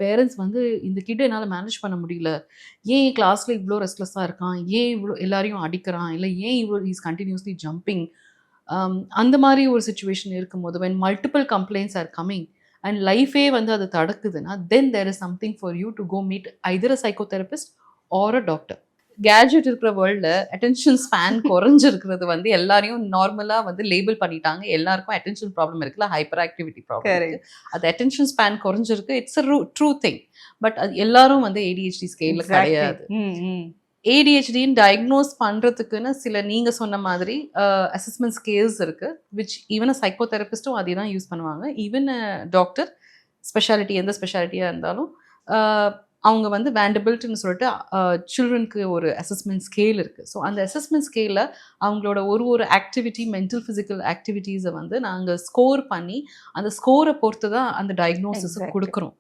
Parents வந்து இந்த கிட்ட என்னால் மேனேஜ் பண்ண முடியல, ஏன் கிளாஸில் இவ்வளோ ரெஸ்ட்லெஸ்ஸாக இருக்கான், ஏன் இவ்வளோ எல்லாரையும் அடிக்கிறான், இல்லை ஏன் இவ்வளோ இஸ் கண்டினியூஸ்லி ஜம்பிங், அந்த மாதிரி ஒரு சுச்சுவேஷன் இருக்கும்போது when multiple complaints are coming and லைஃபே வந்து அது தடுக்குதுன்னா then there is something for you to go meet either a psychotherapist or a doctor. Gadget இருக்கிற வேர்ல்டில் அட்டென்ஷன் ஸ்பேன் குறைஞ்சிருக்கிறது வந்து எல்லாரையும் நார்மலாக வந்து லேபிள் பண்ணிட்டாங்க. எல்லாருக்கும் அட்டென்ஷன் ப்ராப்ளம் இருக்குல்ல, ஹைப்பர் ஆக்டிவிட்டி ப்ராப்ளம் இருக்குது. அது அட்டென்ஷன் ஸ்பேன் குறைஞ்சிருக்கு, it's a true thing. But அது எல்லாரும் வந்து ஏடிஹெச்டி ஸ்கேலில் கிடையாது. ஏடிஹெச்டின்னு டயக்னோஸ் பண்ணுறதுக்குன்னு சில நீங்கள் சொன்ன மாதிரி அசஸ்மெண்ட் ஸ்கேல்ஸ் இருக்குது, விச் ஈவன் அ சைக்கோதெரபிஸ்ட்டும் அதே தான் யூஸ் பண்ணுவாங்க. ஈவன் டாக்டர் ஸ்பெஷாலிட்டி எந்த ஸ்பெஷாலிட்டியாக இருந்தாலும் அவங்க வந்து வேண்டபிள்ட்னு சொல்லிட்டு சில்ட்ரனுக்கு ஒரு அசஸ்மெண்ட் ஸ்கேல் இருக்குது. ஸோ அந்த அசஸ்மெண்ட் ஸ்கேலில் அவங்களோட ஒரு ஆக்டிவிட்டி, மென்டல் ஃபிசிக்கல் ஆக்டிவிட்டீஸை வந்து நாங்கள் ஸ்கோர் பண்ணி அந்த ஸ்கோரை பொறுத்து தான் அந்த டயக்னோசிஸை கொடுக்குறோம்.